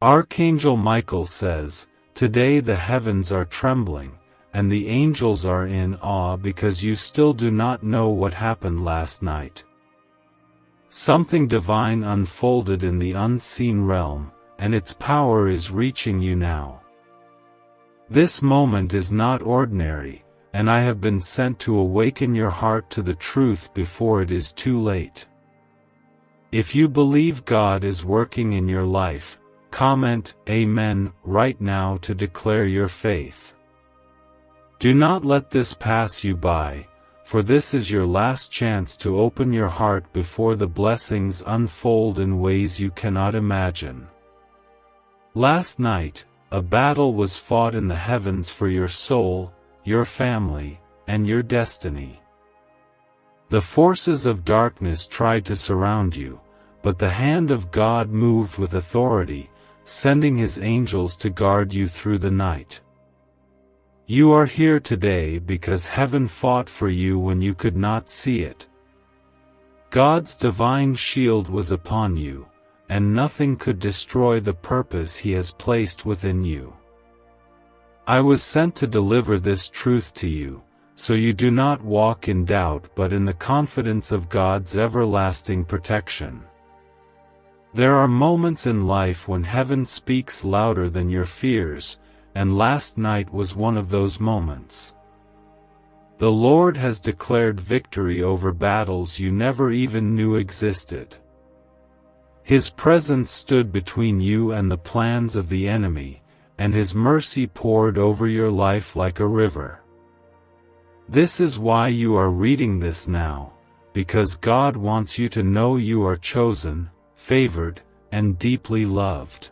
Archangel Michael says, "Today the heavens are trembling, and the angels are in awe because you still do not know what happened last night." Something divine unfolded in the unseen realm, and its power is reaching you now. This moment is not ordinary, and I have been sent to awaken your heart to the truth before it is too late. If you believe God is working in your life, comment "Amen" right now to declare your faith. Do not let this pass you by, for this is your last chance to open your heart before the blessings unfold in ways you cannot imagine. Last night, a battle was fought in the heavens for your soul, your family, and your destiny. The forces of darkness tried to surround you, but the hand of God moved with authority, sending His angels to guard you through the night. You are here today because heaven fought for you when you could not see it. God's divine shield was upon you, and nothing could destroy the purpose He has placed within you. I was sent to deliver this truth to you, so you do not walk in doubt but in the confidence of God's everlasting protection. There are moments in life when heaven speaks louder than your fears, and last night was one of those moments. The Lord has declared victory over battles you never even knew existed. His presence stood between you and the plans of the enemy, and His mercy poured over your life like a river. This is why you are reading this now, because God wants you to know you are chosen, favored, and deeply loved.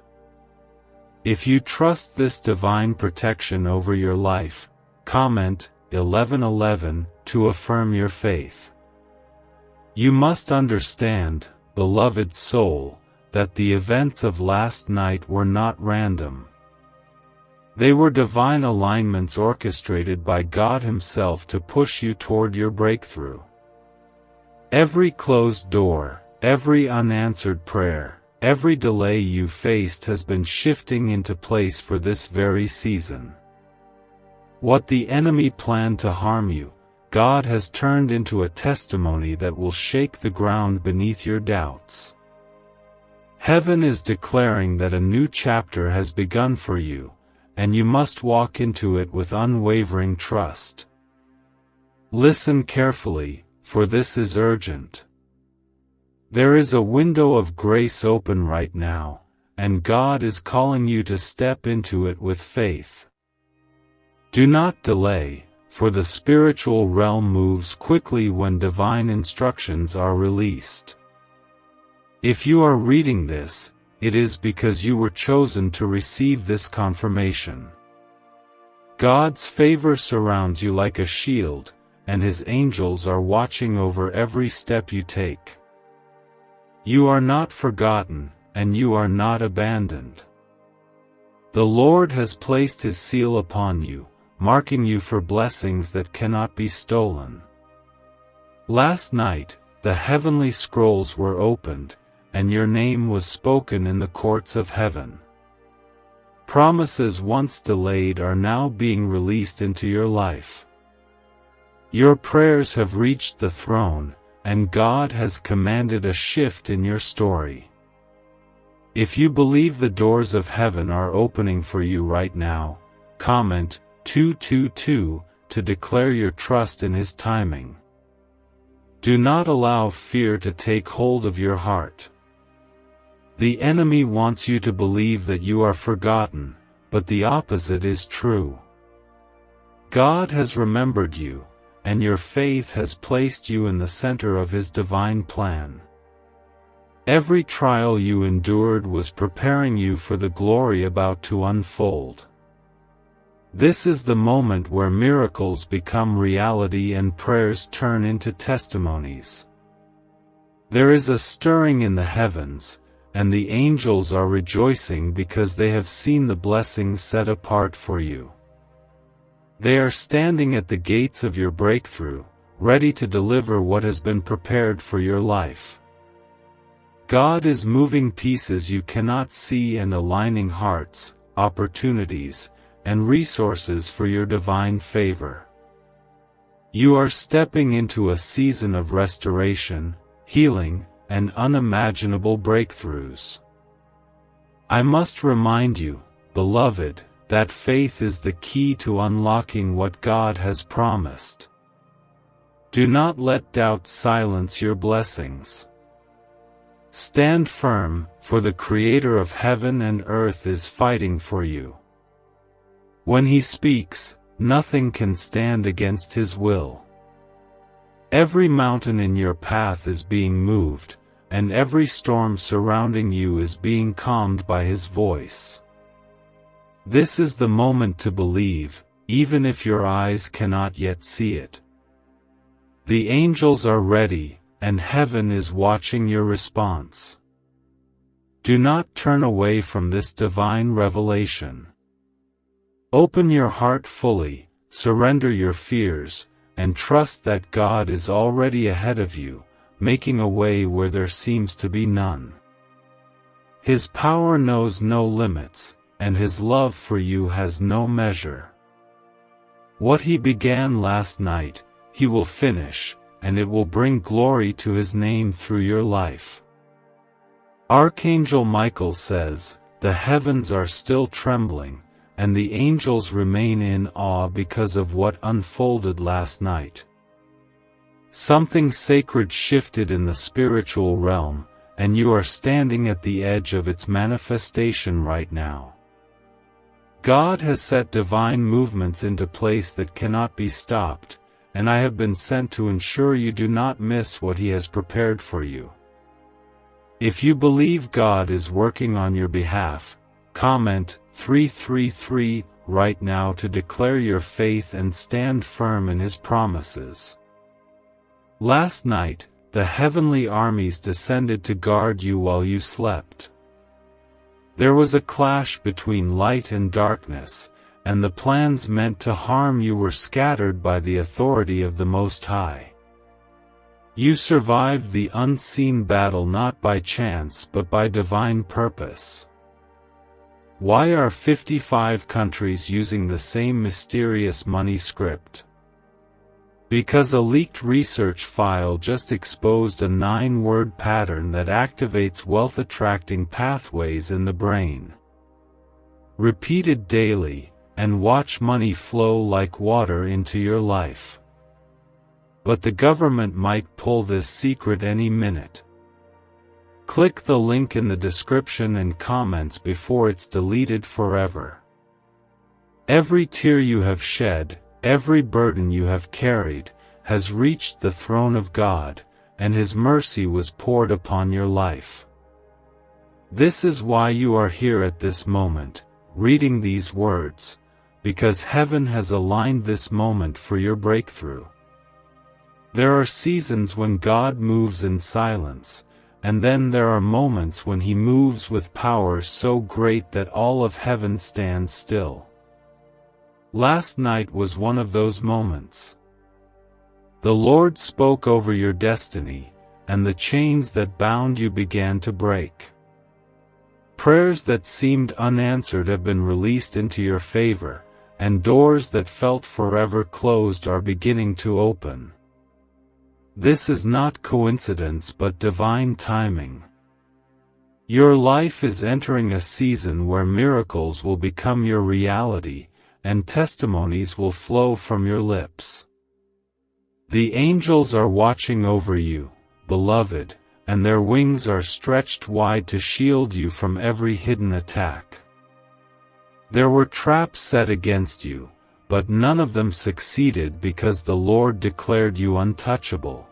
If you trust this divine protection over your life, comment 11:11 to affirm your faith. You must understand, beloved soul, that the events of last night were not random. They were divine alignments orchestrated by God Himself to push you toward your breakthrough. Every closed door, every unanswered prayer, every delay you faced has been shifting into place for this very season. What the enemy planned to harm you, God has turned into a testimony that will shake the ground beneath your doubts. Heaven is declaring that a new chapter has begun for you, and you must walk into it with unwavering trust. Listen carefully, for this is urgent. There is a window of grace open right now, and God is calling you to step into it with faith. Do not delay, for the spiritual realm moves quickly when divine instructions are released. If you are reading this, it is because you were chosen to receive this confirmation. God's favor surrounds you like a shield, and His angels are watching over every step you take. You are not forgotten, and you are not abandoned. The Lord has placed His seal upon you, marking you for blessings that cannot be stolen. Last night, the heavenly scrolls were opened, and your name was spoken in the courts of heaven. Promises once delayed are now being released into your life. Your prayers have reached the throne, and God has commanded a shift in your story. If you believe the doors of heaven are opening for you right now, comment 222 to declare your trust in His timing. Do not allow fear to take hold of your heart. The enemy wants you to believe that you are forgotten, but the opposite is true. God has remembered you, and your faith has placed you in the center of His divine plan. Every trial you endured was preparing you for the glory about to unfold. This is the moment where miracles become reality and prayers turn into testimonies. There is a stirring in the heavens, and the angels are rejoicing because they have seen the blessings set apart for you. They are standing at the gates of your breakthrough, ready to deliver what has been prepared for your life. God is moving pieces you cannot see and aligning hearts, opportunities, and resources for your divine favor. You are stepping into a season of restoration, healing, and unimaginable breakthroughs. I must remind you, beloved, that faith is the key to unlocking what God has promised. Do not let doubt silence your blessings. Stand firm, for the Creator of heaven and earth is fighting for you. When He speaks, nothing can stand against His will. Every mountain in your path is being moved, and every storm surrounding you is being calmed by His voice. This is the moment to believe, even if your eyes cannot yet see it. The angels are ready, and heaven is watching your response. Do not turn away from this divine revelation. Open your heart fully, surrender your fears, and trust that God is already ahead of you, making a way where there seems to be none. His power knows no limits, and His love for you has no measure. What He began last night, He will finish, and it will bring glory to His name through your life. Archangel Michael says, "The heavens are still trembling, and the angels remain in awe because of what unfolded last night." Something sacred shifted in the spiritual realm, and you are standing at the edge of its manifestation right now. God has set divine movements into place that cannot be stopped, and I have been sent to ensure you do not miss what He has prepared for you. If you believe God is working on your behalf, comment 333 right now to declare your faith and stand firm in His promises. Last night, the heavenly armies descended to guard you while you slept. There was a clash between light and darkness, and the plans meant to harm you were scattered by the authority of the Most High. You survived the unseen battle not by chance but by divine purpose. Why are 55 countries using the same mysterious money script? Because a leaked research file just exposed a 9-word pattern that activates wealth-attracting pathways in the brain. Repeat it daily, and watch money flow like water into your life. But the government might pull this secret any minute. Click the link in the description and comments before it's deleted forever. Every tear you have shed, every burden you have carried, has reached the throne of God, and His mercy was poured upon your life. This is why you are here at this moment, reading these words, because heaven has aligned this moment for your breakthrough. There are seasons when God moves in silence, and then there are moments when He moves with power so great that all of heaven stands still. Last night was one of those moments. The Lord spoke over your destiny, and the chains that bound you began to break. Prayers that seemed unanswered have been released into your favor, and doors that felt forever closed are beginning to open. This is not coincidence but divine timing. Your life is entering a season where miracles will become your reality, and testimonies will flow from your lips. The angels are watching over you, beloved, and their wings are stretched wide to shield you from every hidden attack. There were traps set against you, but none of them succeeded because the Lord declared you untouchable.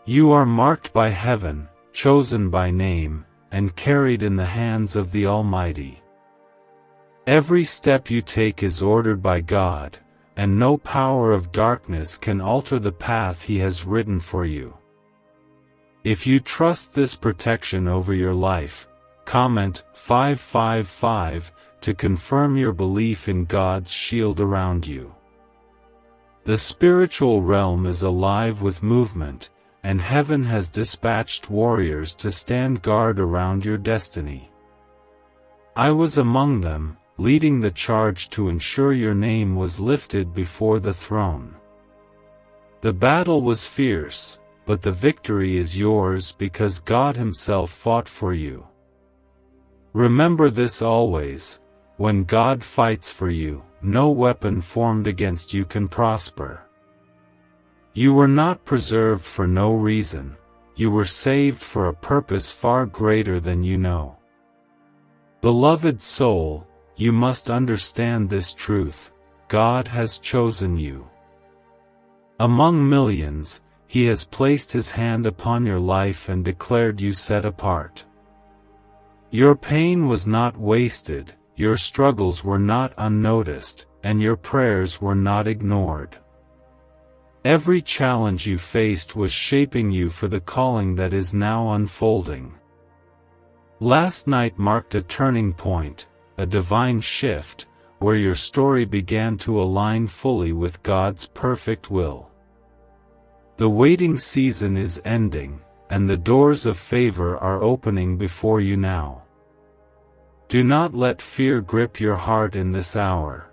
You are marked by heaven, chosen by name, and carried in the hands of the Almighty. Every step you take is ordered by God, and no power of darkness can alter the path He has written for you. If you trust this protection over your life, comment 555 to confirm your belief in God's shield around you. The spiritual realm is alive with movement, and heaven has dispatched warriors to stand guard around your destiny. I was among them, leading the charge to ensure your name was lifted before the throne. The battle was fierce, but the victory is yours because God Himself fought for you. Remember this always: when God fights for you, no weapon formed against you can prosper. You were not preserved for no reason, you were saved for a purpose far greater than you know. Beloved soul, you must understand this truth: God has chosen you. Among millions, He has placed His hand upon your life and declared you set apart. Your pain was not wasted, your struggles were not unnoticed, and your prayers were not ignored. Every challenge you faced was shaping you for the calling that is now unfolding. Last night marked a turning point, a divine shift, where your story began to align fully with God's perfect will. The waiting season is ending, and the doors of favor are opening before you now. Do not let fear grip your heart in this hour.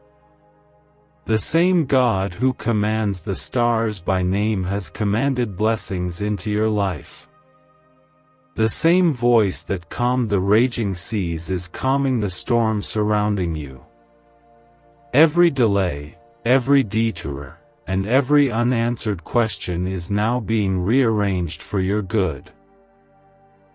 The same God who commands the stars by name has commanded blessings into your life. The same voice that calmed the raging seas is calming the storm surrounding you. Every delay, every detour, and every unanswered question is now being rearranged for your good.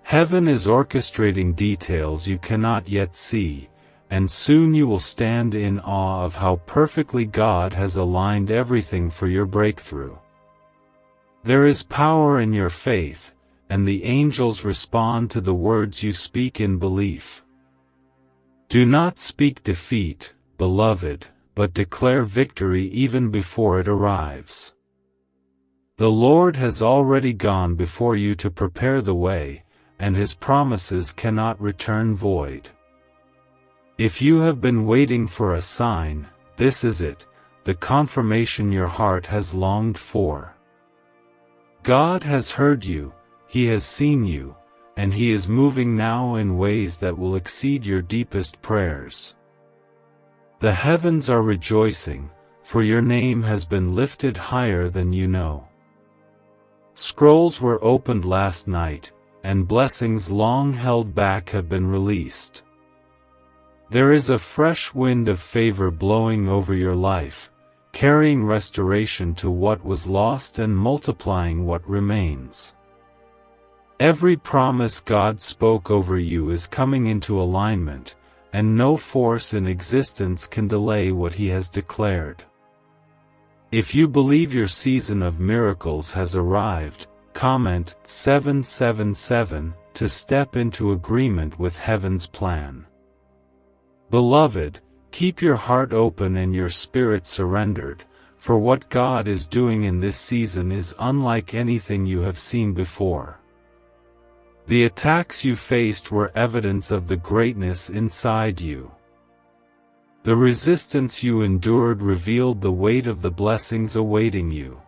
Heaven is orchestrating details you cannot yet see, and soon you will stand in awe of how perfectly God has aligned everything for your breakthrough. There is power in your faith, and the angels respond to the words you speak in belief. Do not speak defeat, beloved, but declare victory even before it arrives. The Lord has already gone before you to prepare the way, and His promises cannot return void. If you have been waiting for a sign, this is it, the confirmation your heart has longed for. God has heard you, He has seen you, and He is moving now in ways that will exceed your deepest prayers. The heavens are rejoicing, for your name has been lifted higher than you know. Scrolls were opened last night, and blessings long held back have been released. There is a fresh wind of favor blowing over your life, carrying restoration to what was lost and multiplying what remains. Every promise God spoke over you is coming into alignment, and no force in existence can delay what He has declared. If you believe your season of miracles has arrived, comment 777 to step into agreement with Heaven's plan. Beloved, keep your heart open and your spirit surrendered, for what God is doing in this season is unlike anything you have seen before. The attacks you faced were evidence of the greatness inside you. The resistance you endured revealed the weight of the blessings awaiting you.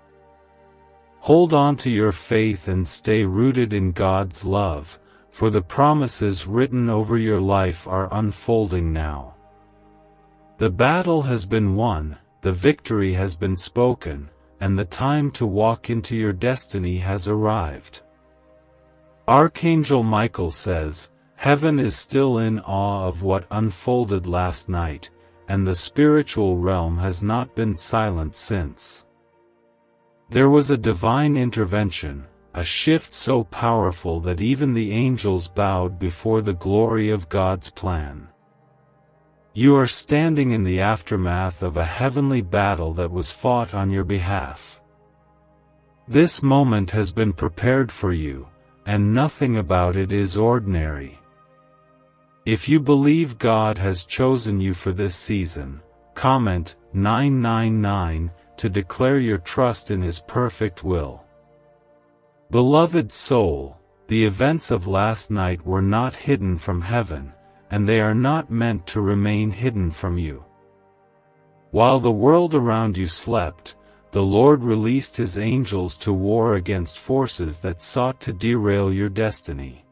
Hold on to your faith and stay rooted in God's love, for the promises written over your life are unfolding now. The battle has been won, the victory has been spoken, and the time to walk into your destiny has arrived. Archangel Michael says, "Heaven is still in awe of what unfolded last night, and the spiritual realm has not been silent since." There was a divine intervention, a shift so powerful that even the angels bowed before the glory of God's plan. You are standing in the aftermath of a heavenly battle that was fought on your behalf. This moment has been prepared for you, and nothing about it is ordinary. If you believe God has chosen you for this season, comment 999 to declare your trust in His perfect will. Beloved soul, the events of last night were not hidden from heaven, and they are not meant to remain hidden from you. While the world around you slept, the Lord released His angels to war against forces that sought to derail your destiny.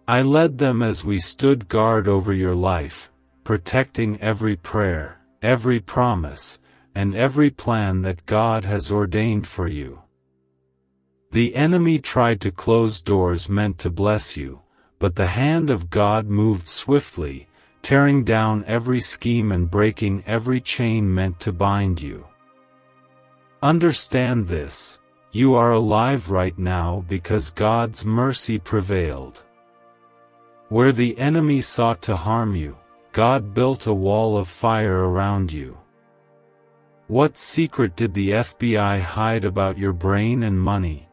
I led them as we stood guard over your life, protecting every prayer, every promise, and every plan that God has ordained for you. The enemy tried to close doors meant to bless you, but the hand of God moved swiftly, tearing down every scheme and breaking every chain meant to bind you. Understand this: you are alive right now because God's mercy prevailed. Where the enemy sought to harm you, God built a wall of fire around you. What secret did the FBI hide about your brain and money?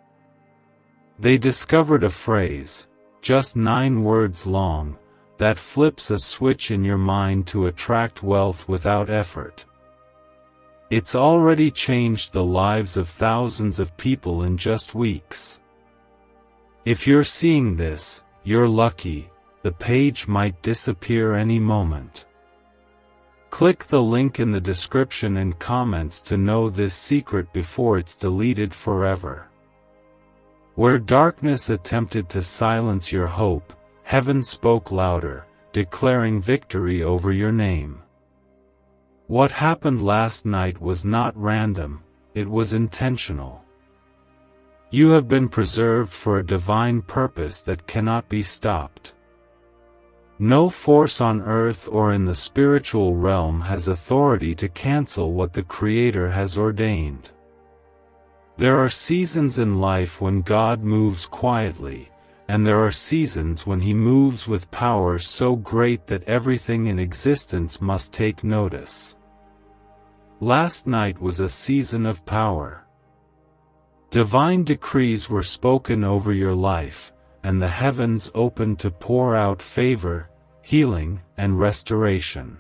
They discovered a phrase, just 9 words long, that flips a switch in your mind to attract wealth without effort. It's already changed the lives of thousands of people in just weeks. If you're seeing this, you're lucky. The page might disappear any moment. Click the link in the description and comments to know this secret before it's deleted forever. Where darkness attempted to silence your hope, heaven spoke louder, declaring victory over your name. What happened last night was not random, it was intentional. You have been preserved for a divine purpose that cannot be stopped. No force on earth or in the spiritual realm has authority to cancel what the Creator has ordained. There are seasons in life when God moves quietly, and there are seasons when He moves with power so great that everything in existence must take notice. Last night was a season of power. Divine decrees were spoken over your life, and the heavens opened to pour out favor, healing, and restoration.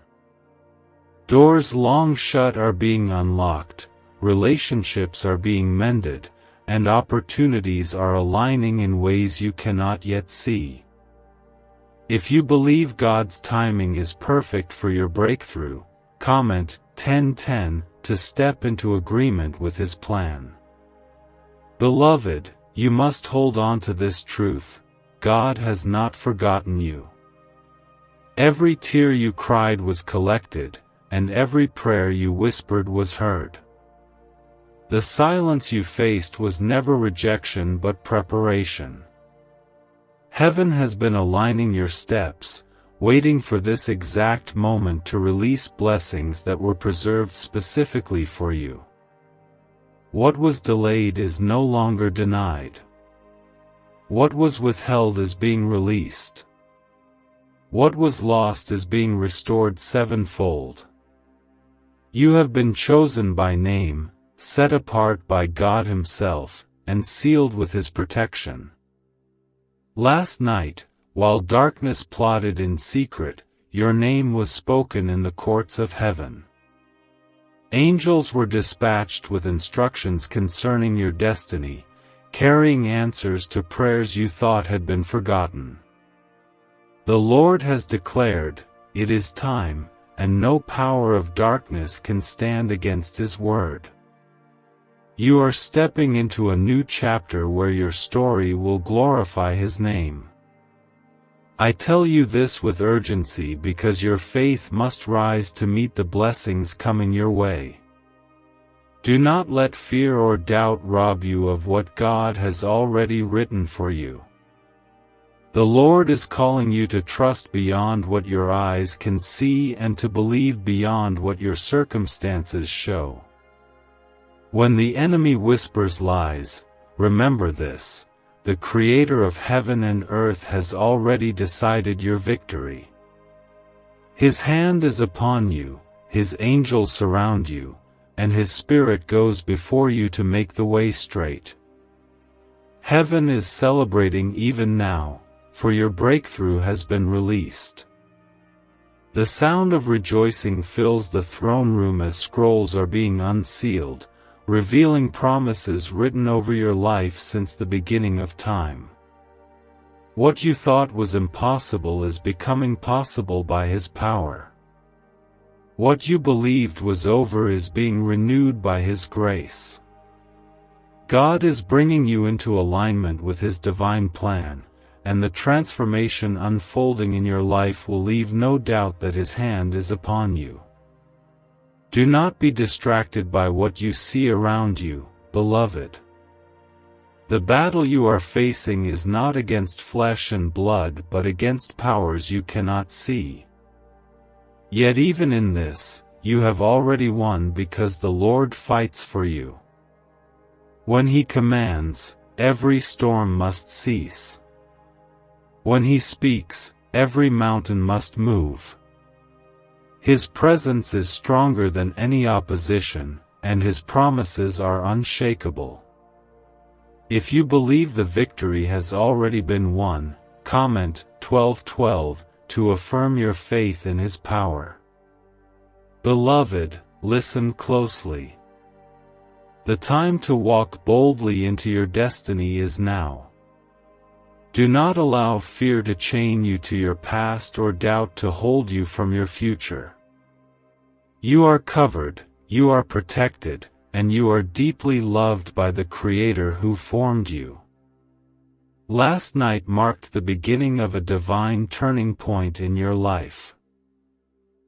Doors long shut are being unlocked, relationships are being mended, and opportunities are aligning in ways you cannot yet see. If you believe God's timing is perfect for your breakthrough, comment 1010 to step into agreement with His plan. Beloved, you must hold on to this truth: God has not forgotten you. Every tear you cried was collected, and every prayer you whispered was heard. The silence you faced was never rejection but preparation. Heaven has been aligning your steps, waiting for this exact moment to release blessings that were preserved specifically for you. What was delayed is no longer denied. What was withheld is being released. What was lost is being restored sevenfold. You have been chosen by name, set apart by God Himself, and sealed with His protection. Last night, while darkness plotted in secret, your name was spoken in the courts of heaven. Angels were dispatched with instructions concerning your destiny, carrying answers to prayers you thought had been forgotten. The Lord has declared, it is time, and no power of darkness can stand against His word. You are stepping into a new chapter where your story will glorify His name. I tell you this with urgency because your faith must rise to meet the blessings coming your way. Do not let fear or doubt rob you of what God has already written for you. The Lord is calling you to trust beyond what your eyes can see and to believe beyond what your circumstances show. When the enemy whispers lies, remember this: the Creator of heaven and earth has already decided your victory. His hand is upon you, His angels surround you, and His Spirit goes before you to make the way straight. Heaven is celebrating even now, for your breakthrough has been released. The sound of rejoicing fills the throne room as scrolls are being unsealed, revealing promises written over your life since the beginning of time. What you thought was impossible is becoming possible by His power. What you believed was over is being renewed by His grace. God is bringing you into alignment with His divine plan, and the transformation unfolding in your life will leave no doubt that His hand is upon you. Do not be distracted by what you see around you, beloved. The battle you are facing is not against flesh and blood but against powers you cannot see. Yet even in this, you have already won because the Lord fights for you. When He commands, every storm must cease. When He speaks, every mountain must move. His presence is stronger than any opposition, and His promises are unshakable. If you believe the victory has already been won, comment 12:12 to affirm your faith in His power. Beloved, listen closely. The time to walk boldly into your destiny is now. Do not allow fear to chain you to your past or doubt to hold you from your future. You are covered, you are protected, and you are deeply loved by the Creator who formed you. Last night marked the beginning of a divine turning point in your life.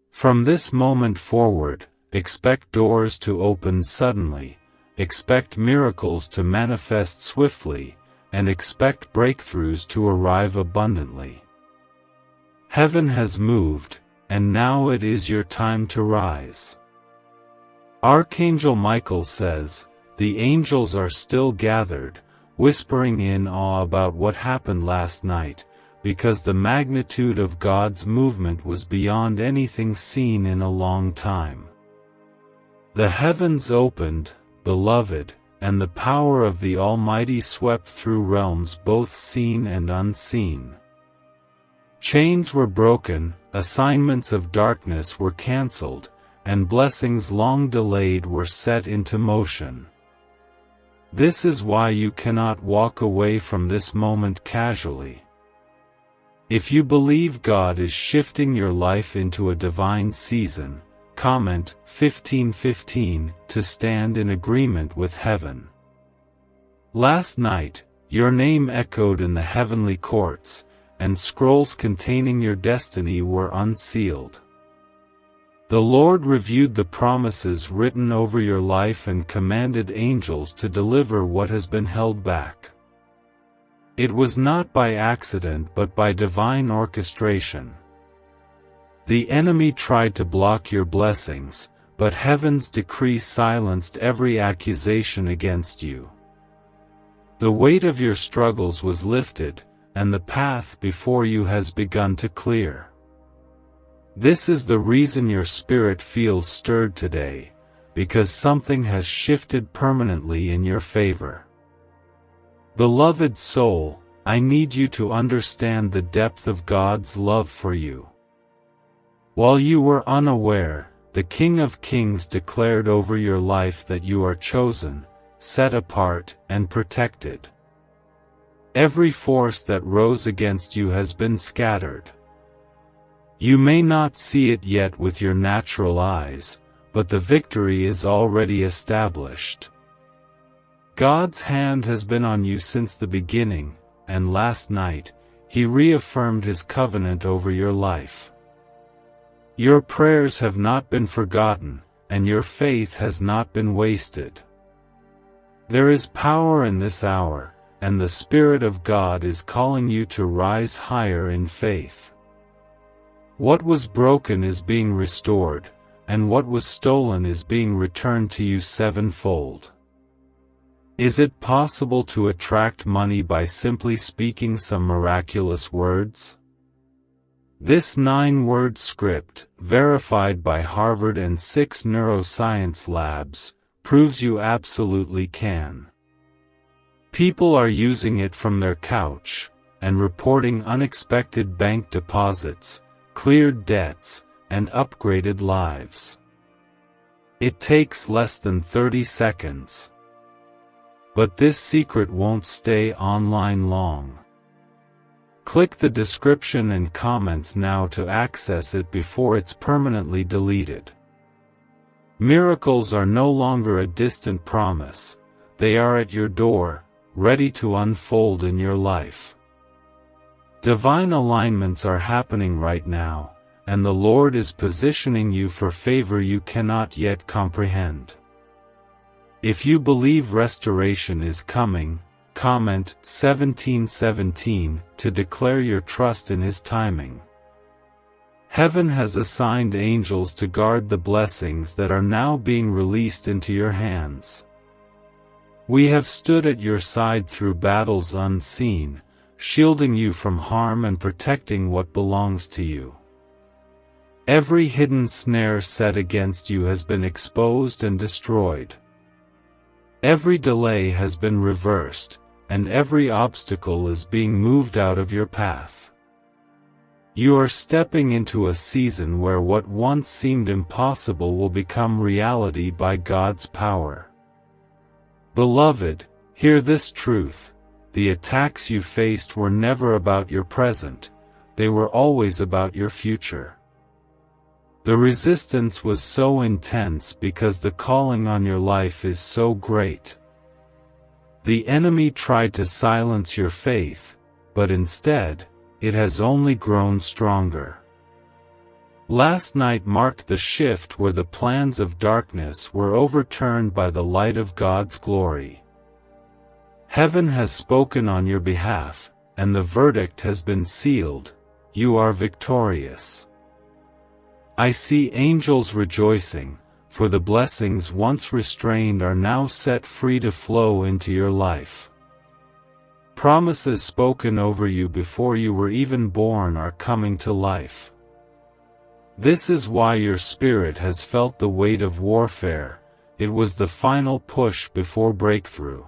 From this moment forward, expect doors to open suddenly, expect miracles to manifest swiftly, and expect breakthroughs to arrive abundantly. Heaven has moved, and now it is your time to rise. Archangel Michael says, "The angels are still gathered, whispering in awe about what happened last night, because the magnitude of God's movement was beyond anything seen in a long time." The heavens opened, beloved, and the power of the Almighty swept through realms both seen and unseen. Chains were broken, assignments of darkness were cancelled, and blessings long delayed were set into motion. This is why you cannot walk away from this moment casually. If you believe God is shifting your life into a divine season, comment 15:15 to stand in agreement with heaven. Last night, your name echoed in the heavenly courts, and scrolls containing your destiny were unsealed. The Lord reviewed the promises written over your life and commanded angels to deliver what has been held back. It was not by accident but by divine orchestration. The enemy tried to block your blessings, but heaven's decree silenced every accusation against you. The weight of your struggles was lifted, and the path before you has begun to clear. This is the reason your spirit feels stirred today, because something has shifted permanently in your favor. Beloved soul, I need you to understand the depth of God's love for you. While you were unaware, the King of Kings declared over your life that you are chosen, set apart, and protected. Every force that rose against you has been scattered. You may not see it yet with your natural eyes, but the victory is already established. God's hand has been on you since the beginning, and last night, He reaffirmed His covenant over your life. Your prayers have not been forgotten, and your faith has not been wasted. There is power in this hour, and the Spirit of God is calling you to rise higher in faith. What was broken is being restored, and what was stolen is being returned to you sevenfold. Is it possible to attract money by simply speaking some miraculous words? This 9-word script, verified by Harvard and 6 neuroscience labs, proves you absolutely can. People are using it from their couch, and reporting unexpected bank deposits, cleared debts, and upgraded lives. It takes less than 30 seconds. But this secret won't stay online long. Click the description and comments now to access it before it's permanently deleted. Miracles are no longer a distant promise, they are at your door, ready to unfold in your life. Divine alignments are happening right now, and the Lord is positioning you for favor you cannot yet comprehend. If you believe restoration is coming, comment 1717 to declare your trust in His timing. Heaven has assigned angels to guard the blessings that are now being released into your hands. We have stood at your side through battles unseen, shielding you from harm and protecting what belongs to you. Every hidden snare set against you has been exposed and destroyed. Every delay has been reversed, and every obstacle is being moved out of your path. You are stepping into a season where what once seemed impossible will become reality by God's power. Beloved, hear this truth: the attacks you faced were never about your present, they were always about your future. The resistance was so intense because the calling on your life is so great. The enemy tried to silence your faith, but instead, it has only grown stronger. Last night marked the shift where the plans of darkness were overturned by the light of God's glory. Heaven has spoken on your behalf, and the verdict has been sealed: you are victorious. I see angels rejoicing, for the blessings once restrained are now set free to flow into your life. Promises spoken over you before you were even born are coming to life. This is why your spirit has felt the weight of warfare. It was the final push before breakthrough.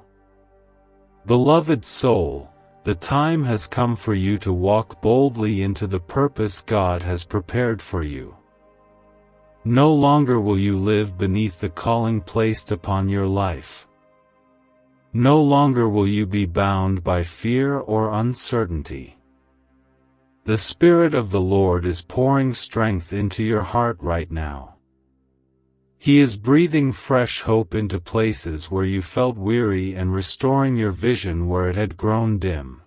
Beloved soul, the time has come for you to walk boldly into the purpose God has prepared for you. No longer will you live beneath the calling placed upon your life. No longer will you be bound by fear or uncertainty. The Spirit of the Lord is pouring strength into your heart right now. He is breathing fresh hope into places where you felt weary and restoring your vision where it had grown dim.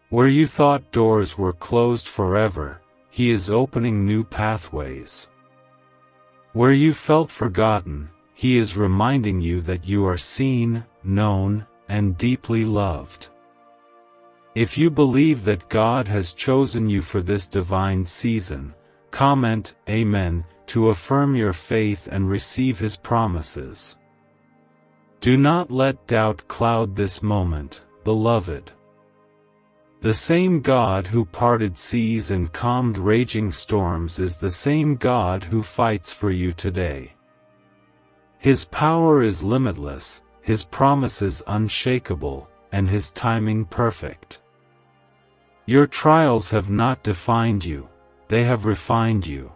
Where you thought doors were closed forever, He is opening new pathways. Where you felt forgotten, He is reminding you that you are seen, known, and deeply loved. If you believe that God has chosen you for this divine season, comment Amen to affirm your faith and receive His promises. Do not let doubt cloud this moment, beloved. The same God who parted seas and calmed raging storms is the same God who fights for you today. His power is limitless, His promises unshakable, and His timing perfect. Your trials have not defined you, they have refined you.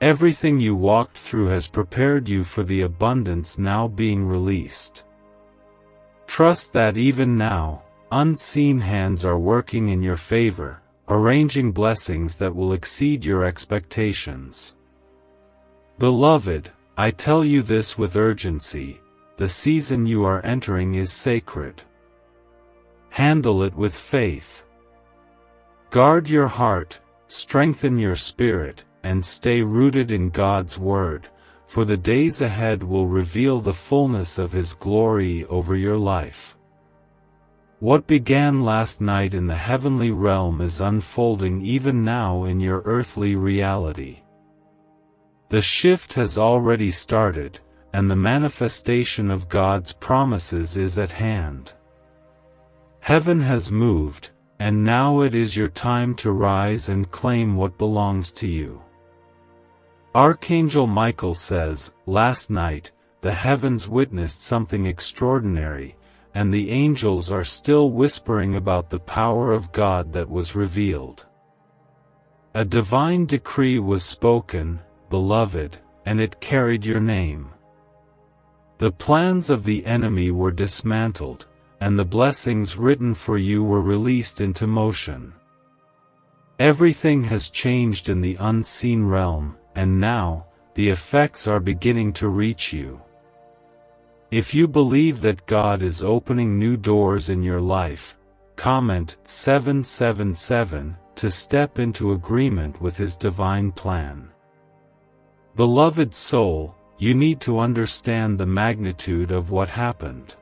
Everything you walked through has prepared you for the abundance now being released. Trust that even now, unseen hands are working in your favor, arranging blessings that will exceed your expectations. Beloved, I tell you this with urgency: the season you are entering is sacred. Handle it with faith. Guard your heart, strengthen your spirit, and stay rooted in God's Word, for the days ahead will reveal the fullness of His glory over your life. What began last night in the heavenly realm is unfolding even now in your earthly reality. The shift has already started, and the manifestation of God's promises is at hand. Heaven has moved, and now it is your time to rise and claim what belongs to you. Archangel Michael says, "Last night, the heavens witnessed something extraordinary, and the angels are still whispering about the power of God that was revealed." A divine decree was spoken, beloved, and it carried your name. The plans of the enemy were dismantled, and the blessings written for you were released into motion. Everything has changed in the unseen realm, and now, the effects are beginning to reach you. If you believe that God is opening new doors in your life, comment 777 to step into agreement with His divine plan. Beloved soul, you need to understand the magnitude of what happened.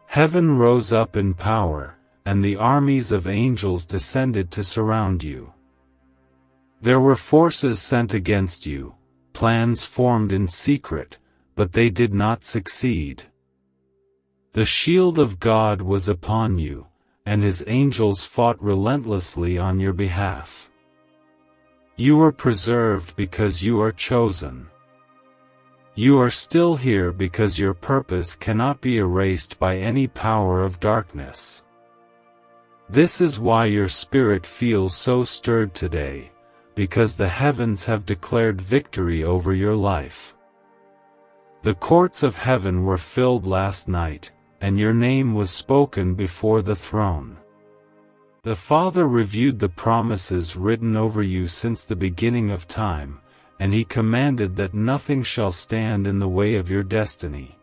Heaven rose up in power, and the armies of angels descended to surround you. There were forces sent against you, plans formed in secret, but they did not succeed. The shield of God was upon you, and His angels fought relentlessly on your behalf. You are preserved because you are chosen. You are still here because your purpose cannot be erased by any power of darkness. This is why your spirit feels so stirred today, because the heavens have declared victory over your life. The courts of heaven were filled last night, and your name was spoken before the throne. The Father reviewed the promises written over you since the beginning of time, and He commanded that nothing shall stand in the way of your destiny.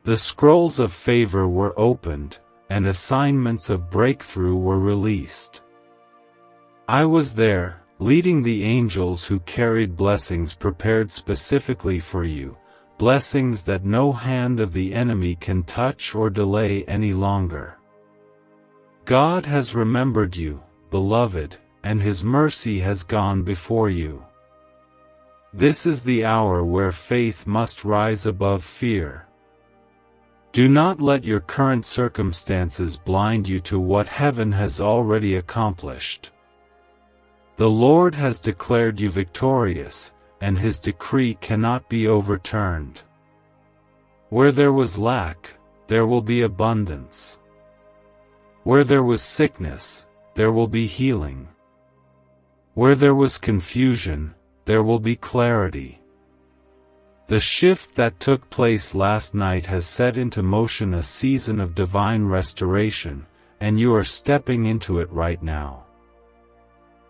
The scrolls of favor were opened, and assignments of breakthrough were released. I was there, leading the angels who carried blessings prepared specifically for you, blessings that no hand of the enemy can touch or delay any longer. God has remembered you, beloved, and His mercy has gone before you. This is the hour where faith must rise above fear. Do not let your current circumstances blind you to what heaven has already accomplished. The Lord has declared you victorious, and His decree cannot be overturned. Where there was lack, there will be abundance. Where there was sickness, there will be healing. Where there was confusion, there will be clarity. The shift that took place last night has set into motion a season of divine restoration, and you are stepping into it right now.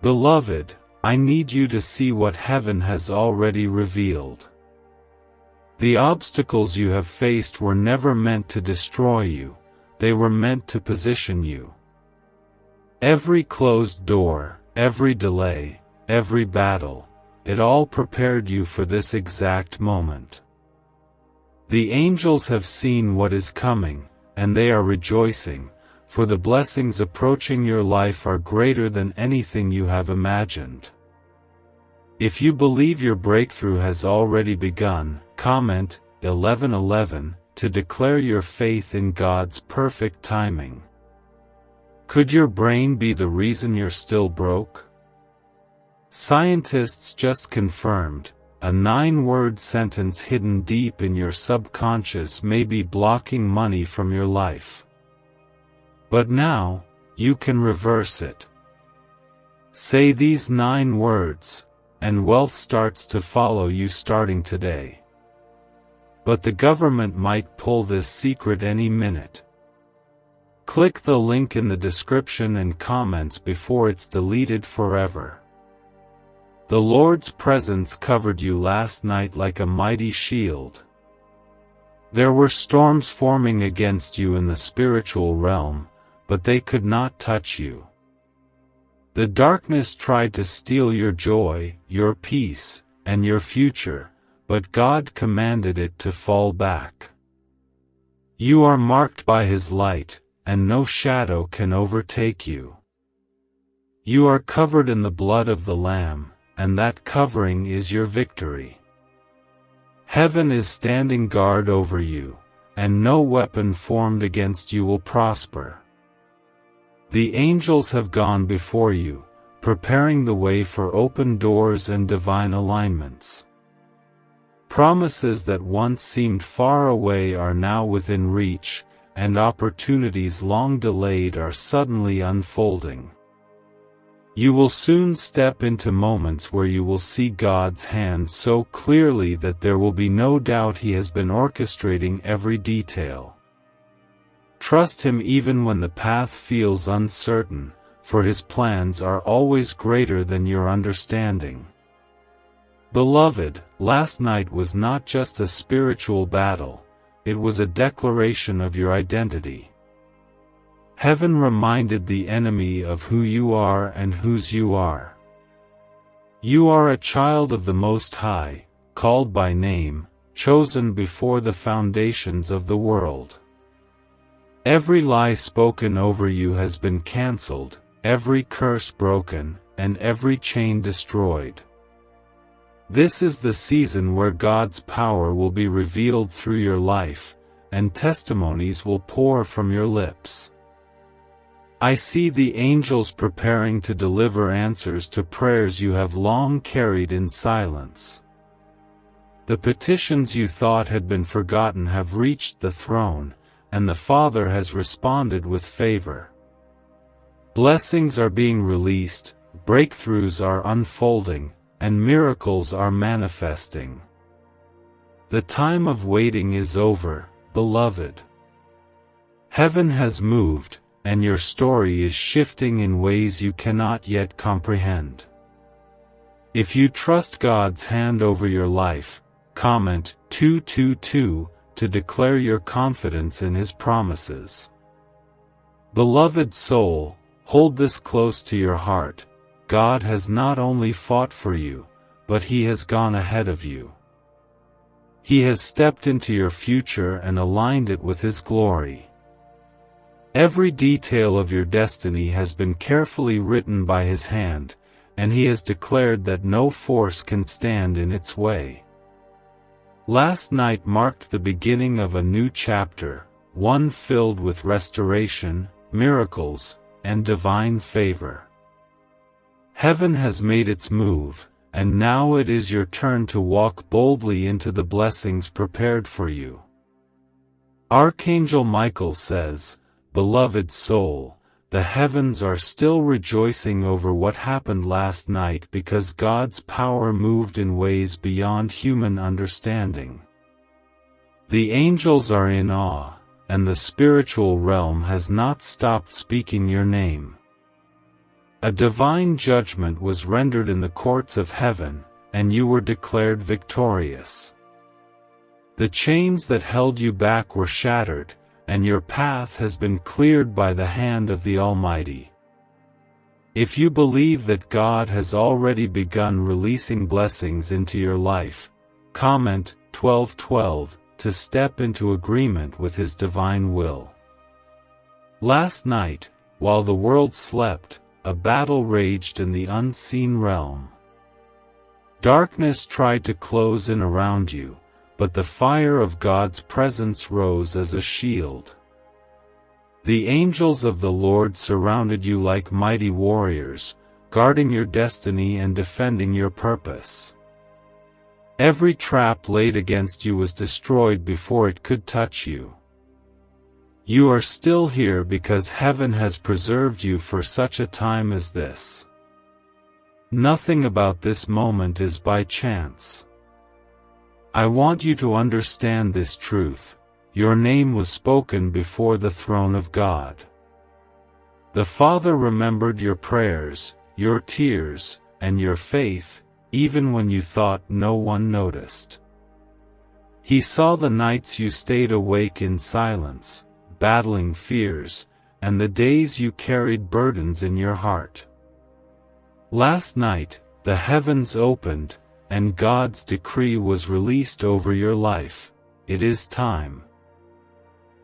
Beloved, I need you to see what heaven has already revealed. The obstacles you have faced were never meant to destroy you, they were meant to position you. Every closed door, every delay, every battle, it all prepared you for this exact moment. The angels have seen what is coming, and they are rejoicing, for the blessings approaching your life are greater than anything you have imagined. If you believe your breakthrough has already begun, comment 1111 to declare your faith in God's perfect timing. Could your brain be the reason you're still broke? Scientists just confirmed, a 9-word sentence hidden deep in your subconscious may be blocking money from your life. But now, you can reverse it. Say these 9 words, and wealth starts to follow you starting today. But the government might pull this secret any minute. Click the link in the description and comments before it's deleted forever. The Lord's presence covered you last night like a mighty shield. There were storms forming against you in the spiritual realm, but they could not touch you. The darkness tried to steal your joy, your peace, and your future, but God commanded it to fall back. You are marked by His light, and no shadow can overtake you. You are covered in the blood of the Lamb, and that covering is your victory. Heaven is standing guard over you, and no weapon formed against you will prosper. The angels have gone before you, preparing the way for open doors and divine alignments. Promises that once seemed far away are now within reach, and opportunities long delayed are suddenly unfolding. You will soon step into moments where you will see God's hand so clearly that there will be no doubt He has been orchestrating every detail. Trust Him even when the path feels uncertain, for His plans are always greater than your understanding. Beloved, last night was not just a spiritual battle, it was a declaration of your identity. Heaven reminded the enemy of who you are and whose you are. You are a child of the Most High, called by name, chosen before the foundations of the world. Every lie spoken over you has been cancelled, every curse broken, and every chain destroyed. This is the season where God's power will be revealed through your life, and testimonies will pour from your lips. I see the angels preparing to deliver answers to prayers you have long carried in silence. The petitions you thought had been forgotten have reached the throne, and the Father has responded with favor. Blessings are being released, breakthroughs are unfolding, and miracles are manifesting. The time of waiting is over, beloved. Heaven has moved, and your story is shifting in ways you cannot yet comprehend. If you trust God's hand over your life, comment 222 to declare your confidence in His promises. Beloved soul, hold this close to your heart. God has not only fought for you, but He has gone ahead of you. He has stepped into your future and aligned it with His glory. Every detail of your destiny has been carefully written by His hand, and He has declared that no force can stand in its way. Last night marked the beginning of a new chapter, one filled with restoration, miracles, and divine favor. Heaven has made its move, and now it is your turn to walk boldly into the blessings prepared for you. Archangel Michael says, "Beloved soul, the heavens are still rejoicing over what happened last night because God's power moved in ways beyond human understanding. The angels are in awe, and the spiritual realm has not stopped speaking your name. A divine judgment was rendered in the courts of heaven, and you were declared victorious. The chains that held you back were shattered, and your path has been cleared by the hand of the Almighty. If you believe that God has already begun releasing blessings into your life, comment 1212 to step into agreement with His divine will." Last night, while the world slept, a battle raged in the unseen realm. Darkness tried to close in around you, but the fire of God's presence rose as a shield. The angels of the Lord surrounded you like mighty warriors, guarding your destiny and defending your purpose. Every trap laid against you was destroyed before it could touch you. You are still here because heaven has preserved you for such a time as this. Nothing about this moment is by chance. I want you to understand this truth: your name was spoken before the throne of God. The Father remembered your prayers, your tears, and your faith, even when you thought no one noticed. He saw the nights you stayed awake in silence, battling fears, and the days you carried burdens in your heart. Last night, the heavens opened, and God's decree was released over your life. It is time.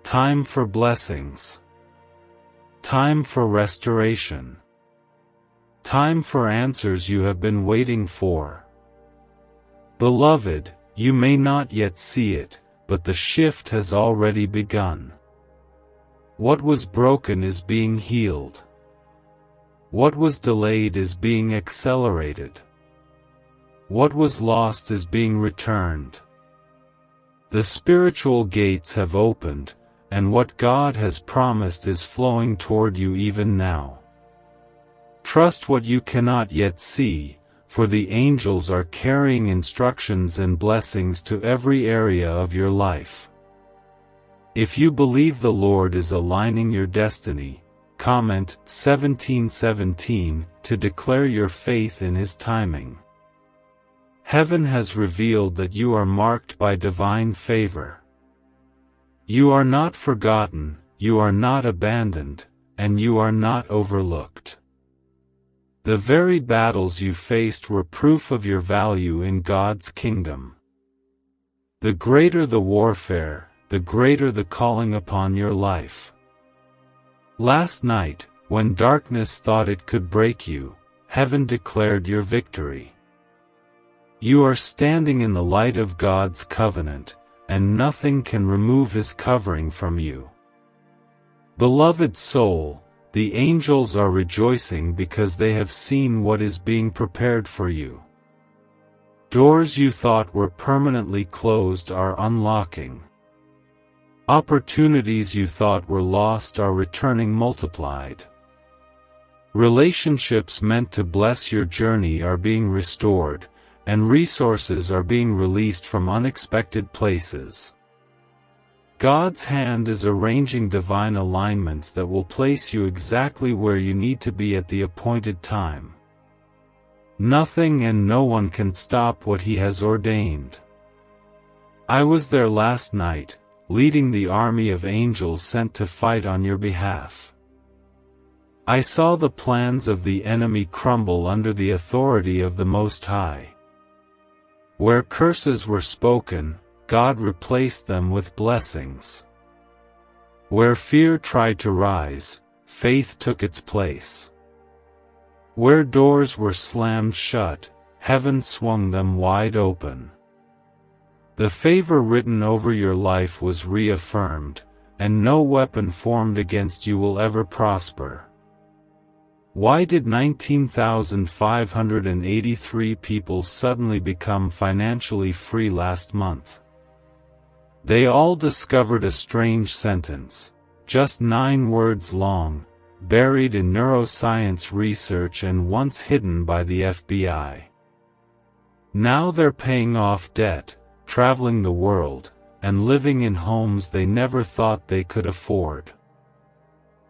Time for blessings. Time for restoration. Time for answers you have been waiting for. Beloved, you may not yet see it, but the shift has already begun. What was broken is being healed. What was delayed is being accelerated. What was lost is being returned. The spiritual gates have opened, and what God has promised is flowing toward you even now. Trust what you cannot yet see, for the angels are carrying instructions and blessings to every area of your life. If you believe the Lord is aligning your destiny, comment 1717 to declare your faith in His timing. Heaven has revealed that you are marked by divine favor. You are not forgotten, you are not abandoned, and you are not overlooked. The very battles you faced were proof of your value in God's kingdom. The greater the warfare, the greater the calling upon your life. Last night, when darkness thought it could break you, heaven declared your victory. You are standing in the light of God's covenant, and nothing can remove His covering from you. Beloved soul, the angels are rejoicing because they have seen what is being prepared for you. Doors you thought were permanently closed are unlocking. Opportunities you thought were lost are returning multiplied. Relationships meant to bless your journey are being restored, and resources are being released from unexpected places. God's hand is arranging divine alignments that will place you exactly where you need to be at the appointed time. Nothing and no one can stop what He has ordained. I was there last night, leading the army of angels sent to fight on your behalf. I saw the plans of the enemy crumble under the authority of the Most High. Where curses were spoken, God replaced them with blessings. Where fear tried to rise, faith took its place. Where doors were slammed shut, heaven swung them wide open. The favor written over your life was reaffirmed, and no weapon formed against you will ever prosper. Why did 19,583 people suddenly become financially free last month? They all discovered a strange sentence, just 9 words long, buried in neuroscience research and once hidden by the FBI. Now they're paying off debt, traveling the world, and living in homes they never thought they could afford.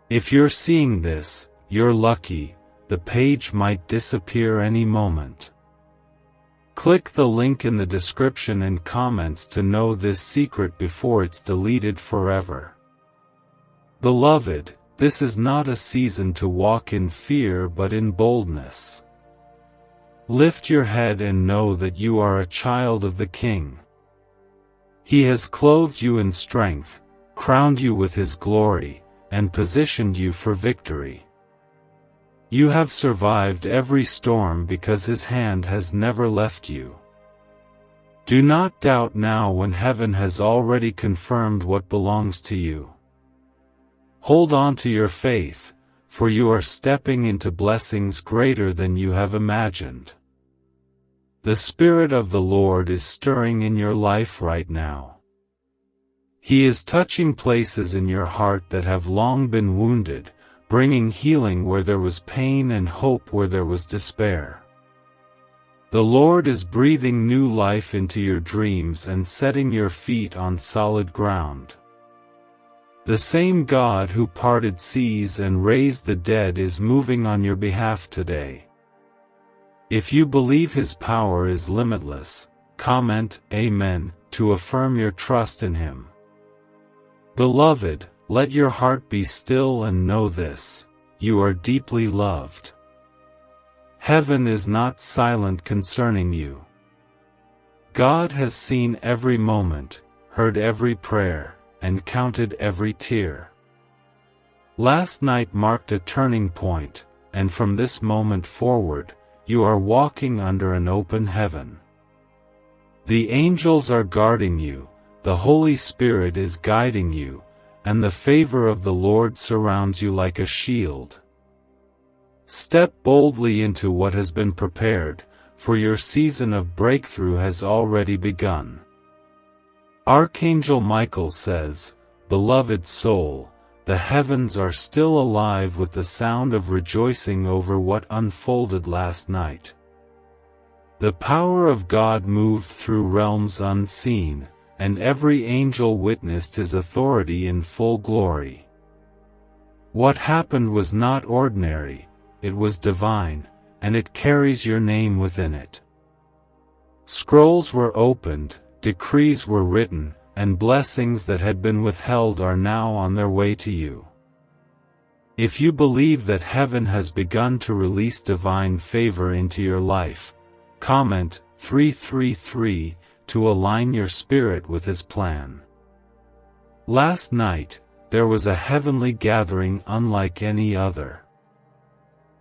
If you're seeing this, you're lucky. The page might disappear any moment. Click the link in the description and comments to know this secret before it's deleted forever. Beloved, this is not a season to walk in fear but in boldness. Lift your head and know that you are a child of the King. He has clothed you in strength, crowned you with His glory, and positioned you for victory. You have survived every storm because His hand has never left you. Do not doubt now when heaven has already confirmed what belongs to you. Hold on to your faith, for you are stepping into blessings greater than you have imagined. The Spirit of the Lord is stirring in your life right now. He is touching places in your heart that have long been wounded, bringing healing where there was pain and hope where there was despair. The Lord is breathing new life into your dreams and setting your feet on solid ground. The same God who parted seas and raised the dead is moving on your behalf today. If you believe His power is limitless, comment Amen to affirm your trust in Him. Beloved, let your heart be still and know this: you are deeply loved. Heaven is not silent concerning you. God has seen every moment, heard every prayer, and counted every tear. Last night marked a turning point, and from this moment forward, you are walking under an open heaven. The angels are guarding you, the Holy Spirit is guiding you, and the favor of the Lord surrounds you like a shield. Step boldly into what has been prepared, for your season of breakthrough has already begun. Archangel Michael says, "Beloved soul, the heavens are still alive with the sound of rejoicing over what unfolded last night." The power of God moved through realms unseen, and every angel witnessed His authority in full glory. What happened was not ordinary, it was divine, and it carries your name within it. Scrolls were opened, decrees were written, and blessings that had been withheld are now on their way to you. If you believe that heaven has begun to release divine favor into your life, comment 333 to align your spirit with His plan. Last night, there was a heavenly gathering unlike any other.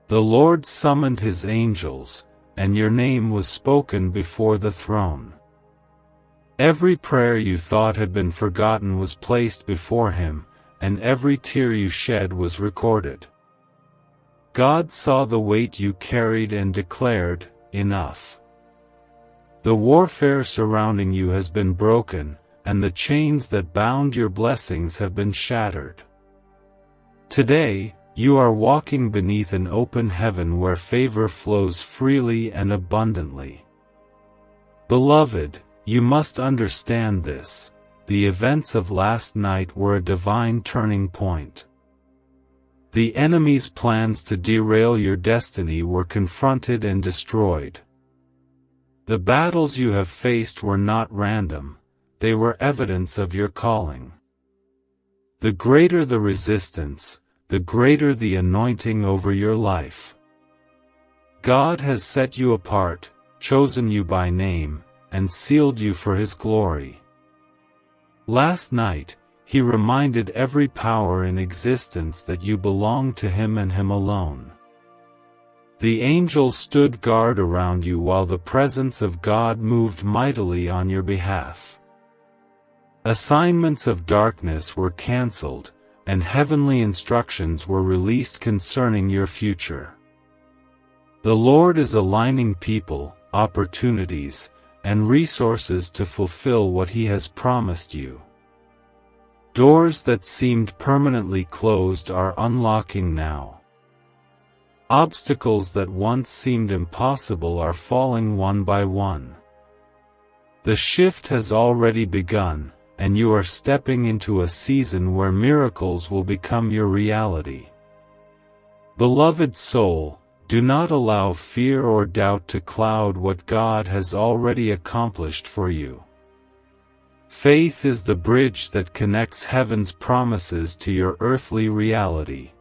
The Lord summoned His angels, and your name was spoken before the throne. Every prayer you thought had been forgotten was placed before Him, and every tear you shed was recorded. God saw the weight you carried and declared, "Enough." The warfare surrounding you has been broken, and the chains that bound your blessings have been shattered. Today, you are walking beneath an open heaven where favor flows freely and abundantly. Beloved, you must understand this. The events of last night were a divine turning point. The enemy's plans to derail your destiny were confronted and destroyed. The battles you have faced were not random, they were evidence of your calling. The greater the resistance, the greater the anointing over your life. God has set you apart, chosen you by name, and sealed you for His glory. Last night, He reminded every power in existence that you belong to Him and Him alone. The angels stood guard around you while the presence of God moved mightily on your behalf. Assignments of darkness were canceled, and heavenly instructions were released concerning your future. The Lord is aligning people, opportunities, and resources to fulfill what He has promised you. Doors that seemed permanently closed are unlocking now. Obstacles that once seemed impossible are falling one by one. The shift has already begun, and you are stepping into a season where miracles will become your reality. Beloved soul, do not allow fear or doubt to cloud what God has already accomplished for you. Faith is the bridge that connects heaven's promises to your earthly reality.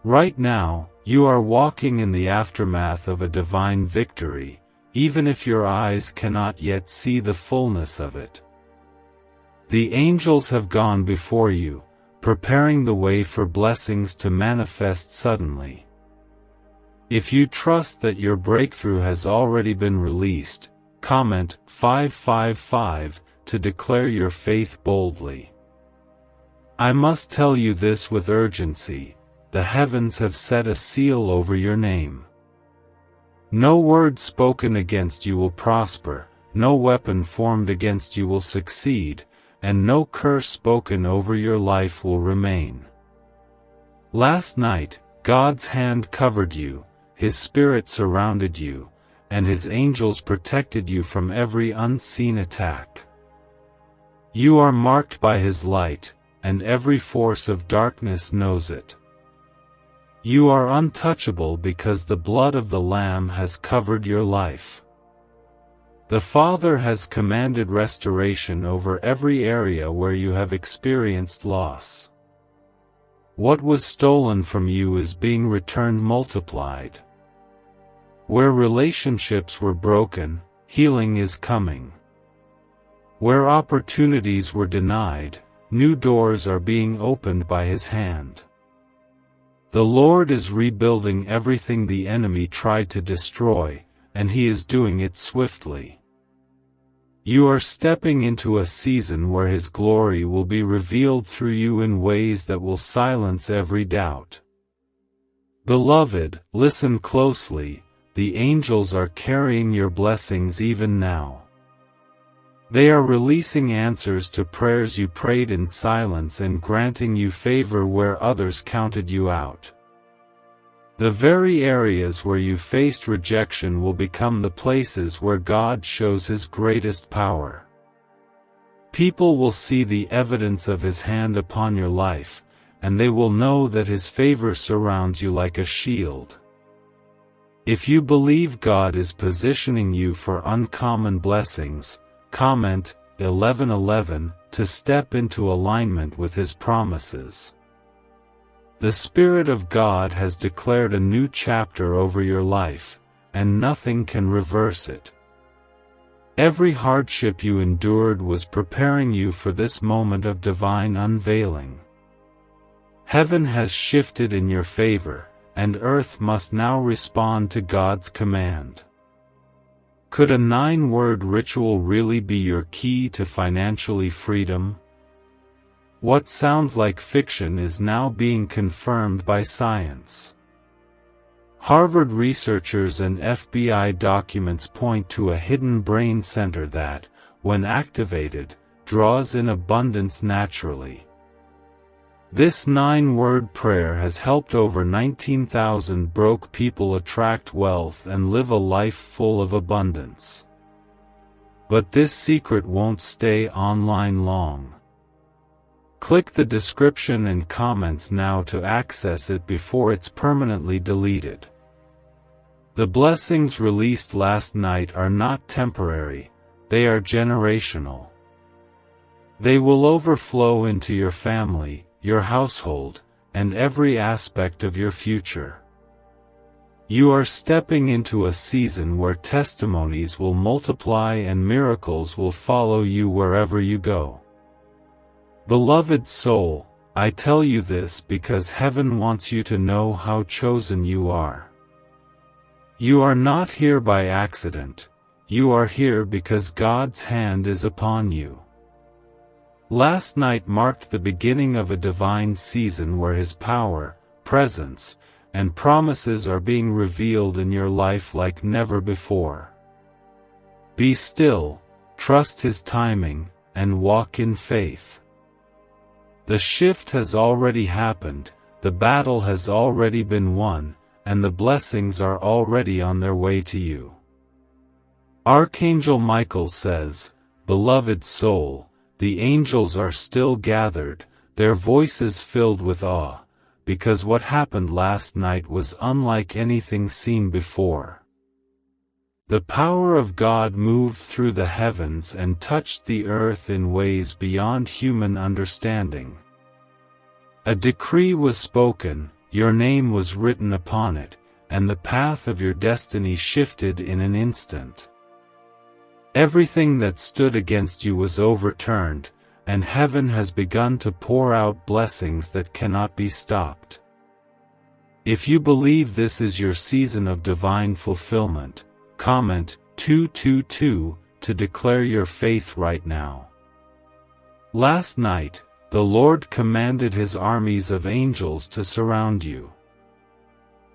Right now, you are walking in the aftermath of a divine victory, even if your eyes cannot yet see the fullness of it. The angels have gone before you, preparing the way for blessings to manifest suddenly. If you trust that your breakthrough has already been released, comment 555 to declare your faith boldly. I must tell you this with urgency: the heavens have set a seal over your name. No word spoken against you will prosper, no weapon formed against you will succeed, and no curse spoken over your life will remain. Last night, God's hand covered you, His Spirit surrounded you, and His angels protected you from every unseen attack. You are marked by His light, and every force of darkness knows it. You are untouchable because the blood of the Lamb has covered your life. The Father has commanded restoration over every area where you have experienced loss. What was stolen from you is being returned multiplied. Where relationships were broken, healing is coming. Where opportunities were denied, new doors are being opened by His hand. The Lord is rebuilding everything the enemy tried to destroy, and He is doing it swiftly. You are stepping into a season where His glory will be revealed through you in ways that will silence every doubt. Beloved, listen closely. The angels are carrying your blessings even now. They are releasing answers to prayers you prayed in silence and granting you favor where others counted you out. The very areas where you faced rejection will become the places where God shows His greatest power. People will see the evidence of His hand upon your life, and they will know that His favor surrounds you like a shield. If you believe God is positioning you for uncommon blessings, comment 11:11 to step into alignment with His promises. The Spirit of God has declared a new chapter over your life, and nothing can reverse it. Every hardship you endured was preparing you for this moment of divine unveiling. Heaven has shifted in your favor, and earth must now respond to God's command. Could a 9-word ritual really be your key to financially freedom? What sounds like fiction is now being confirmed by science. Harvard researchers and FBI documents point to a hidden brain center that, when activated, draws in abundance naturally. This 9-word prayer has helped over 19,000 broke people attract wealth and live a life full of abundance. But this secret won't stay online long. Click the description and comments now to access it before it's permanently deleted. The blessings released last night are not temporary, they are generational. They will overflow into your family, your household, and every aspect of your future. You are stepping into a season where testimonies will multiply and miracles will follow you wherever you go. Beloved soul, I tell you this because heaven wants you to know how chosen you are. You are not here by accident, you are here because God's hand is upon you. Last night marked the beginning of a divine season where His power, presence, and promises are being revealed in your life like never before. Be still, trust His timing, and walk in faith. The shift has already happened, the battle has already been won, and the blessings are already on their way to you. Archangel Michael says, "Beloved soul, the angels are still gathered, their voices filled with awe, because what happened last night was unlike anything seen before. The power of God moved through the heavens and touched the earth in ways beyond human understanding. A decree was spoken, your name was written upon it, and the path of your destiny shifted in an instant. Everything that stood against you was overturned, and heaven has begun to pour out blessings that cannot be stopped. If you believe this is your season of divine fulfillment, comment 222 to declare your faith right now." Last night, the Lord commanded His armies of angels to surround you.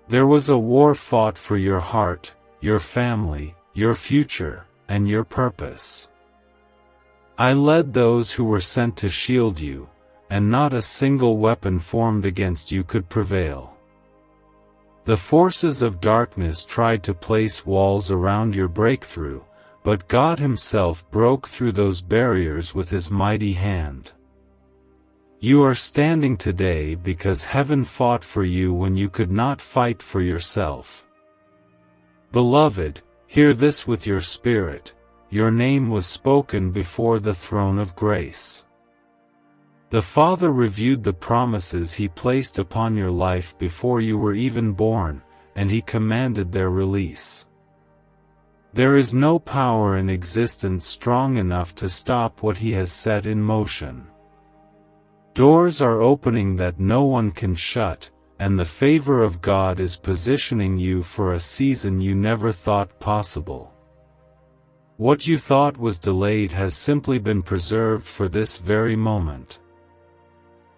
There was a war fought for your heart, your family, your future, and your purpose. I led those who were sent to shield you, and not a single weapon formed against you could prevail. The forces of darkness tried to place walls around your breakthrough, but God Himself broke through those barriers with His mighty hand. You are standing today because heaven fought for you when you could not fight for yourself. Beloved, hear this with your spirit, your name was spoken before the throne of grace. The Father reviewed the promises He placed upon your life before you were even born, and He commanded their release. There is no power in existence strong enough to stop what He has set in motion. Doors are opening that no one can shut, and the favor of God is positioning you for a season you never thought possible. What you thought was delayed has simply been preserved for this very moment.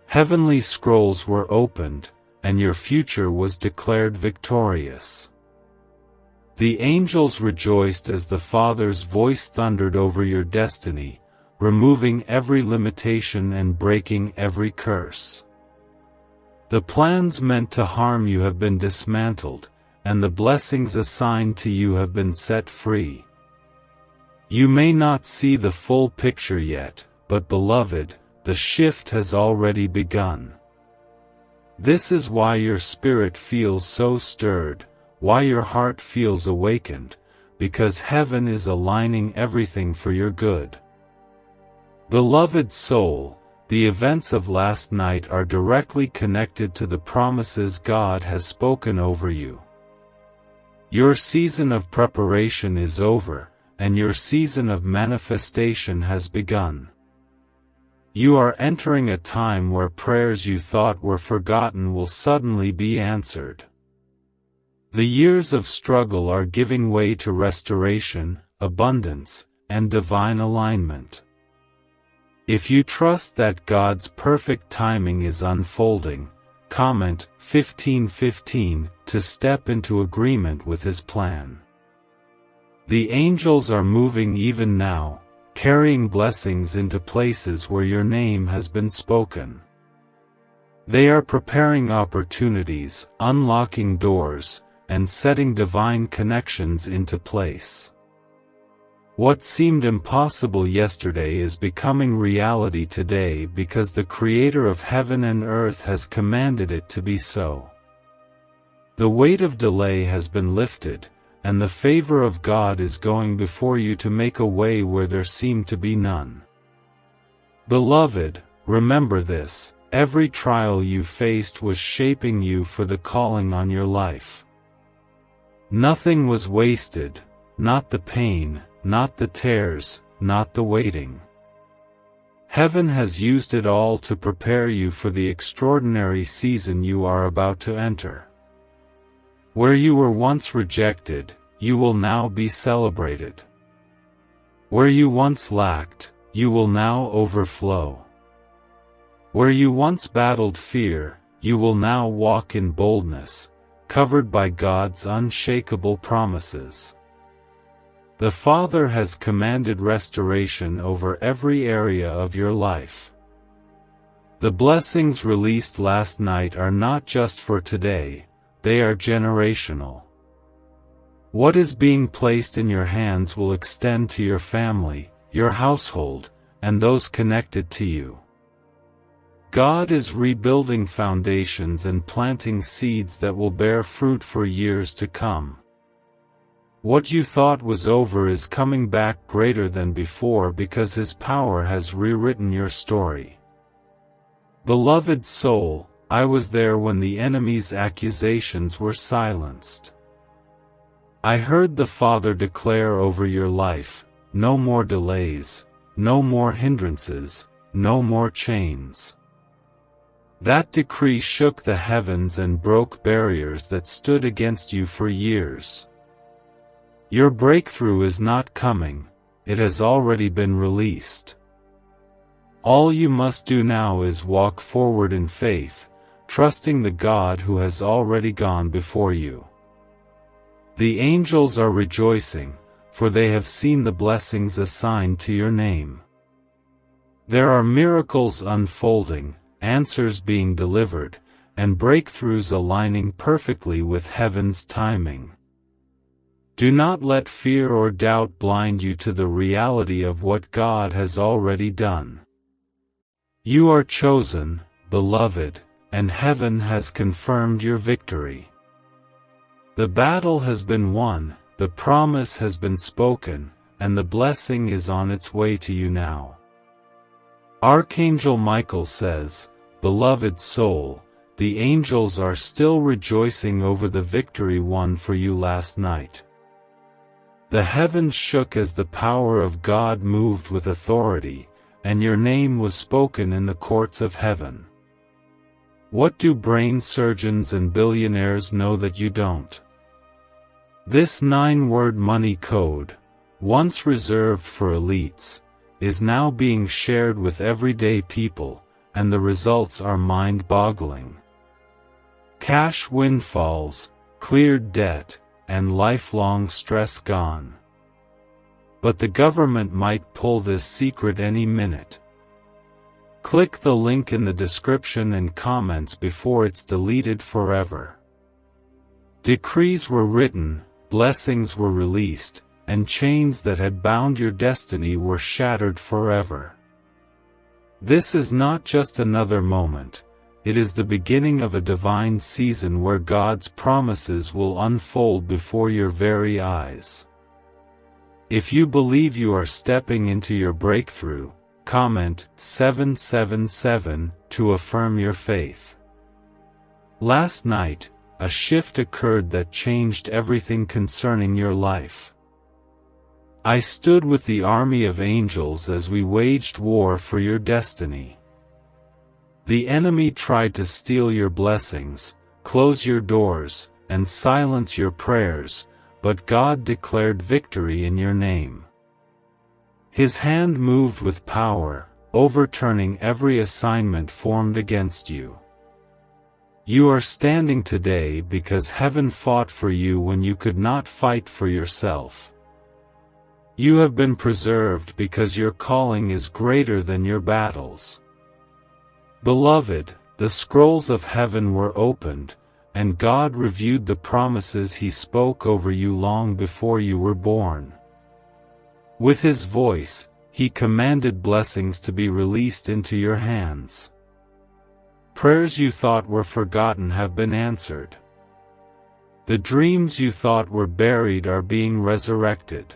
Heavenly scrolls were opened, and your future was declared victorious. The angels rejoiced as the Father's voice thundered over your destiny, removing every limitation and breaking every curse. The plans meant to harm you have been dismantled, and the blessings assigned to you have been set free. You may not see the full picture yet, but beloved, the shift has already begun. This is why your spirit feels so stirred, why your heart feels awakened, because heaven is aligning everything for your good. Beloved soul, the events of last night are directly connected to the promises God has spoken over you. Your season of preparation is over, and your season of manifestation has begun. You are entering a time where prayers you thought were forgotten will suddenly be answered. The years of struggle are giving way to restoration, abundance, and divine alignment. If you trust that God's perfect timing is unfolding, comment 1515 to step into agreement with His plan. The angels are moving even now, carrying blessings into places where your name has been spoken. They are preparing opportunities, unlocking doors, and setting divine connections into place. What seemed impossible yesterday is becoming reality today because the Creator of heaven and earth has commanded it to be so. The weight of delay has been lifted, and the favor of God is going before you to make a way where there seemed to be none. Beloved, remember this: every trial you faced was shaping you for the calling on your life. Nothing was wasted, not the pain, not the tears, not the waiting. Heaven has used it all to prepare you for the extraordinary season you are about to enter. Where you were once rejected, you will now be celebrated. Where you once lacked, you will now overflow. Where you once battled fear, you will now walk in boldness, covered by God's unshakable promises. The Father has commanded restoration over every area of your life. The blessings released last night are not just for today, they are generational. What is being placed in your hands will extend to your family, your household, and those connected to you. God is rebuilding foundations and planting seeds that will bear fruit for years to come. What you thought was over is coming back greater than before because His power has rewritten your story. Beloved soul, I was there when the enemy's accusations were silenced. I heard the Father declare over your life, no more delays, no more hindrances, no more chains. That decree shook the heavens and broke barriers that stood against you for years. Your breakthrough is not coming, it has already been released. All you must do now is walk forward in faith, trusting the God who has already gone before you. The angels are rejoicing, for they have seen the blessings assigned to your name. There are miracles unfolding, answers being delivered, and breakthroughs aligning perfectly with heaven's timing. Do not let fear or doubt blind you to the reality of what God has already done. You are chosen, beloved, and heaven has confirmed your victory. The battle has been won, the promise has been spoken, and the blessing is on its way to you now. Archangel Michael says, "Beloved soul, the angels are still rejoicing over the victory won for you last night." The heavens shook as the power of God moved with authority, and your name was spoken in the courts of heaven. What do brain surgeons and billionaires know that you don't? This 9-word money code, once reserved for elites, is now being shared with everyday people, and the results are mind-boggling. Cash windfalls, cleared debt, and lifelong stress gone. But the government might pull this secret any minute. Click the link in the description and comments before it's deleted forever. Decrees were written, blessings were released, and chains that had bound your destiny were shattered forever. This is not just another moment, it is the beginning of a divine season where God's promises will unfold before your very eyes. If you believe you are stepping into your breakthrough, comment 777 to affirm your faith. Last night, a shift occurred that changed everything concerning your life. I stood with the army of angels as we waged war for your destiny. The enemy tried to steal your blessings, close your doors, and silence your prayers, but God declared victory in your name. His hand moved with power, overturning every assignment formed against you. You are standing today because heaven fought for you when you could not fight for yourself. You have been preserved because your calling is greater than your battles. Beloved, the scrolls of heaven were opened, and God reviewed the promises He spoke over you long before you were born. With His voice, He commanded blessings to be released into your hands. Prayers you thought were forgotten have been answered. The dreams you thought were buried are being resurrected.